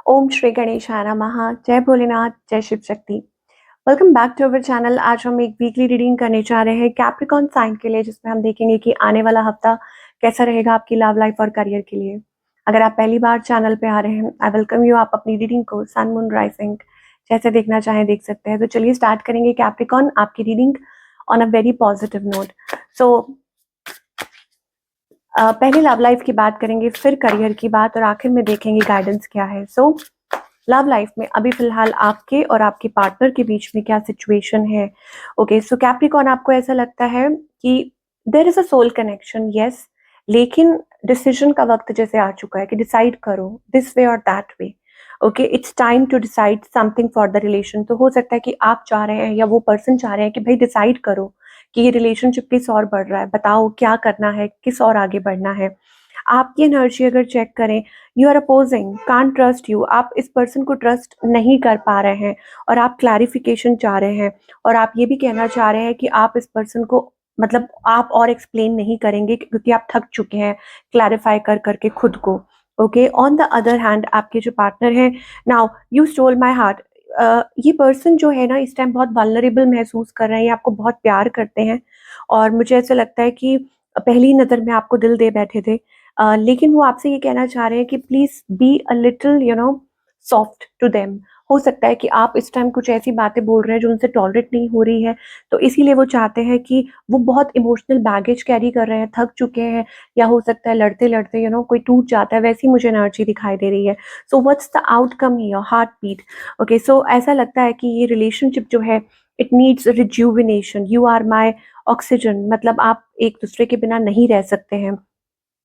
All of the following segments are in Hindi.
ओम श्री गणेशाय नमः। जय भोलेनाथ, जय Shiv Shakti. Welcome back to our channel. आज हम एक वीकली रीडिंग करने जा रहे हैं कैप्रिकॉर्न साइन के लिए, जिसमें हम देखेंगे कि आने वाला हफ्ता कैसा रहेगा आपकी लव लाइफ और करियर के लिए। अगर आप पहली बार चैनल पे आ रहे हैं, आई वेलकम यू। आप अपनी रीडिंग को सन मून राइजिंग जैसे देखना चाहें देख सकते हैं। तो चलिए स्टार्ट करेंगे कैप्रिकॉर्न आपकी reading on a very positive note. So पहले लव लाइफ की बात करेंगे, फिर करियर की बात, और आखिर में देखेंगे गाइडेंस क्या है। सो लव लाइफ में अभी फिलहाल आपके और आपके पार्टनर के बीच में क्या सिचुएशन है। ओके, सो कैप्रिकॉर्न, आपको ऐसा लगता है कि there is a soul connection, yes, लेकिन डिसीजन का वक्त जैसे आ चुका है कि डिसाइड करो दिस वे और that way. Okay, it's time to decide something for the relation. तो हो सकता है कि आप चाह रहे हैं या वो पर्सन चाह रहे हैं कि भाई डिसाइड करो कि ये रिलेशनशिप किस और बढ़ रहा है, बताओ क्या करना है, किस और आगे बढ़ना है। आपकी एनर्जी अगर चेक करें, you are opposing, can't trust you, आप इस पर्सन को ट्रस्ट नहीं कर पा रहे हैं और आप क्लैरिफिकेशन चाह रहे हैं। और आप ये भी कहना चाह रहे हैं कि आप इस पर्सन को, मतलब आप और एक्सप्लेन नहीं करेंगे क्योंकि आप थक चुके हैं क्लैरिफाई कर करके खुद को। Okay, on the other hand आपके जो पार्टनर हैं, now you stole my heart. ये पर्सन जो है ना, इस टाइम बहुत वल्नरेबल महसूस कर रहे हैं, ये आपको बहुत प्यार करते हैं और मुझे ऐसा लगता है कि पहली नज़र में आपको दिल दे बैठे थे। लेकिन वो आपसे ये कहना चाह रहे हैं कि please be a little soft to them. हो सकता है कि आप इस टाइम कुछ ऐसी बातें बोल रहे हैं जो उनसे टॉलरेट नहीं हो रही है, तो इसीलिए वो चाहते हैं कि वो बहुत इमोशनल बैगेज कैरी कर रहे हैं, थक चुके हैं, या हो सकता है लड़ते-लड़ते कोई टूट जाता है, वैसी मुझे एनर्जी दिखाई दे रही है। So what's the outcome here? Heart beat. Okay, so ऐसा लगता है कि ये रिलेशनशिप जो है, it needs rejuvenation. You are my oxygen, मतलब आप एक दूसरे के बिना नहीं रह सकते हैं।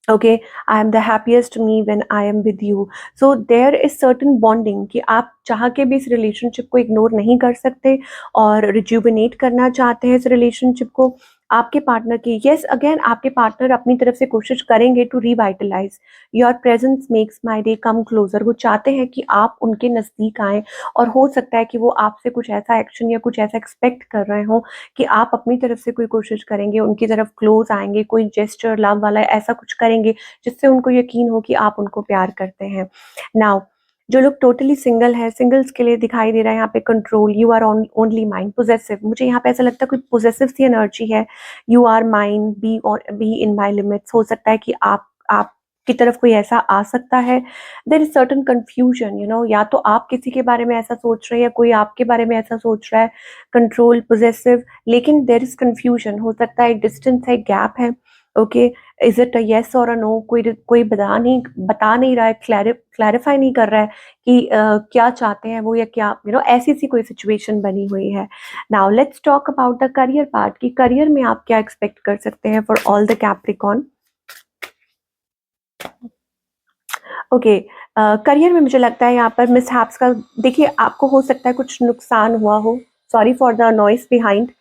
Okay, I am the happiest me when I am with you. So there is certain bonding कि आप चाह के भी इस रिलेशनशिप को इग्नोर नहीं कर सकते और रिजुविनेट करना चाहते हैं इस रिलेशनशिप को। आपके पार्टनर की, यस, अगेन आपके पार्टनर अपनी तरफ से कोशिश करेंगे to revitalise. Your presence makes my day come closer. वो चाहते हैं कि आप उनके नज़दीक आएँ और हो सकता है कि वो आपसे कुछ ऐसा एक्शन या कुछ ऐसा एक्सपेक्ट कर रहे हों कि आप अपनी तरफ से कोई कोशिश करेंगे, उनकी तरफ क्लोज आएँगे, कोई जेस्चर लव वाला ऐसा कुछ करेंगे जिससे उनको यकीन हो कि आप उनको प्यार करते हैं। नाउ जो लोग टोटली सिंगल हैं, सिंगल्स के लिए दिखाई दे रहा है यहाँ पे control, you are only mine, possessive. मुझे यहाँ पे ऐसा लगता है कोई पोजेसिव सी एनर्जी है। You are mine, be in my limits. हो सकता है कि आप की तरफ कोई ऐसा आ सकता है। देर इज सर्टन कंफ्यूजन, या तो आप किसी के बारे में ऐसा सोच रहे हैं या कोई आपके बारे में ऐसा सोच रहा है। कंट्रोल, पोजेसिव, लेकिन देर इज कंफ्यूजन। हो सकता है एक डिस्टेंस है, गैप है। Okay, is it a yes और अ नो? कोई कोई बता नहीं रहा है, क्लैरिफाई नहीं कर रहा है कि क्या चाहते हैं वो, या क्या ऐसी सी कोई सिचुएशन बनी हुई है। Now let's talk about the career part, कि करियर में आप क्या एक्सपेक्ट कर सकते हैं for all the Capricorn. Okay, career में मुझे लगता है यहाँ पर मिसहैप्स का, देखिए आपको हो सकता है कुछ नुकसान हुआ हो। Sorry for the noise behind.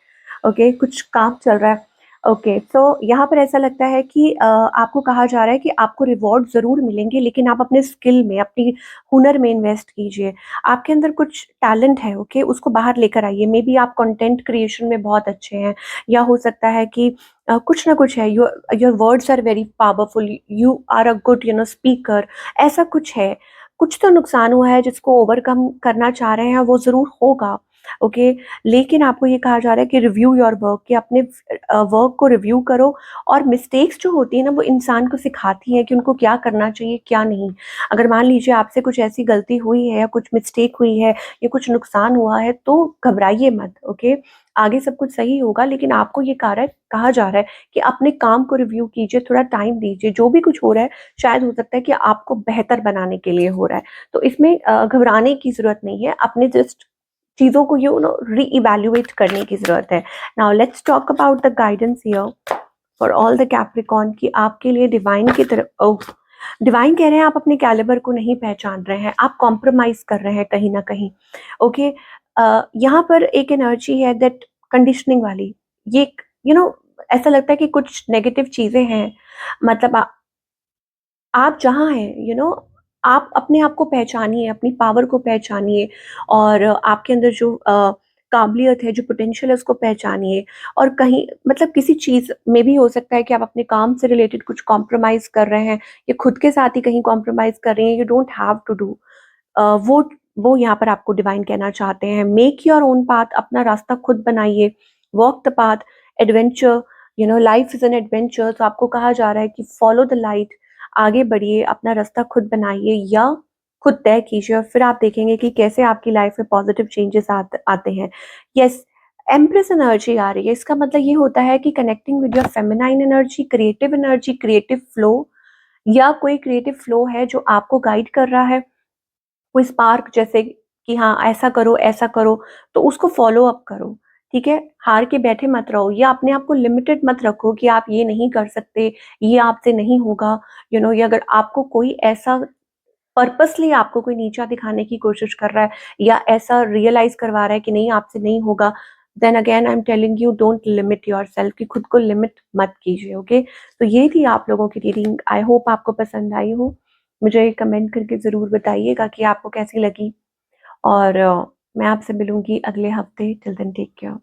Okay, कुछ काम चल रहा है। ओके, तो यहाँ पर ऐसा लगता है कि आपको कहा जा रहा है कि आपको रिवॉर्ड ज़रूर मिलेंगे, लेकिन आप अपने स्किल में, अपनी हुनर में इन्वेस्ट कीजिए। आपके अंदर कुछ टैलेंट है, ओके, उसको बाहर लेकर आइए। मे बी आप कंटेंट क्रिएशन में बहुत अच्छे हैं, या हो सकता है कि कुछ ना कुछ है, your your words are very powerful, you are a good speaker, ऐसा कुछ है। कुछ तो नुकसान हुआ है जिसको ओवरकम करना चाह रहे हैं, वो ज़रूर होगा। ओके, लेकिन आपको ये कहा जा रहा है कि रिव्यू योर वर्क, कि अपने वर्क को रिव्यू करो। और मिस्टेक्स जो होती है ना, वो इंसान को सिखाती हैं कि उनको क्या करना चाहिए, क्या नहीं। अगर मान लीजिए आपसे कुछ ऐसी गलती हुई है या कुछ मिस्टेक हुई है या कुछ नुकसान हुआ है, तो घबराइए मत। ओके, आगे सब कुछ सही होगा, लेकिन आपको ये कहा जा रहा है कि अपने काम को रिव्यू कीजिए, थोड़ा टाइम दीजिए। जो भी कुछ हो रहा है, शायद हो सकता है कि आपको बेहतर बनाने के लिए हो रहा है। तो इसमें घबराने की ज़रूरत नहीं है, अपने जस्ट चीज़ों को रीइवैल्यूएट करने की ज़रूरत है। Now let's talk about the guidance here for all the Capricorn, की आपके लिए डिवाइन की तरफ। ओह, डिवाइन कह रहे हैं आप अपने कैलिबर को नहीं पहचान रहे हैं, आप कॉम्प्रोमाइज़ कर रहे हैं कहीं न कहीं। ओके, यहाँ पर एक एनर्जी है दैट कंडीशनिंग वाली। ये एक ऐसा लगता है कि कुछ नेगेटिव चीज़ें हैं। मतलब आप जहाँ हैं, आप अपने आप को पहचानिए, अपनी पावर को पहचानिए, और आपके अंदर जो काबिलियत है, जो पोटेंशियल है, उसको पहचानिए। और कहीं, मतलब किसी चीज़ में भी हो सकता है कि आप अपने काम से रिलेटेड कुछ कॉम्प्रोमाइज़ कर रहे हैं या खुद के साथ ही कहीं कॉम्प्रोमाइज़ कर रही हैं, you don't have to do. वो यहाँ पर आपको डिवाइन कहना चाहते हैं। मेक योर ओन पाथ, अपना रास्ता खुद बनाइए। Walk the path, adventure, life is an adventure. तो आपको कहा जा रहा है कि फॉलो द लाइट, आगे बढ़िए, अपना रास्ता खुद बनाइए या खुद तय कीजिए, और फिर आप देखेंगे कि कैसे आपकी लाइफ में पॉजिटिव चेंजेस आते हैं। यस, एम्प्रेस एनर्जी आ रही है, इसका मतलब ये होता है कि connecting with your feminine energy, creative flow, या कोई क्रिएटिव फ्लो है जो आपको गाइड कर रहा है, कोई स्पार्क जैसे कि हाँ ऐसा करो, तो उसको फॉलो अप करो। ठीक है, हार के बैठे मत रहो, या अपने आप को लिमिटेड मत रखो कि आप ये नहीं कर सकते, ये आपसे नहीं होगा। या अगर आपको कोई ऐसा पर्पसली आपको कोई नीचा दिखाने की कोशिश कर रहा है, या ऐसा रियलाइज करवा रहा है कि नहीं आपसे नहीं होगा, then again I am telling you, don't limit yourself, कि खुद को लिमिट मत कीजिए। ओके, तो ये थी आप लोगों की रीडिंग। आई होप आपको पसंद आई हो। मुझे कमेंट करके ज़रूर बताइएगा कि आपको कैसी लगी, और मैं आपसे मिलूंगी अगले हफ्ते। Till then take care.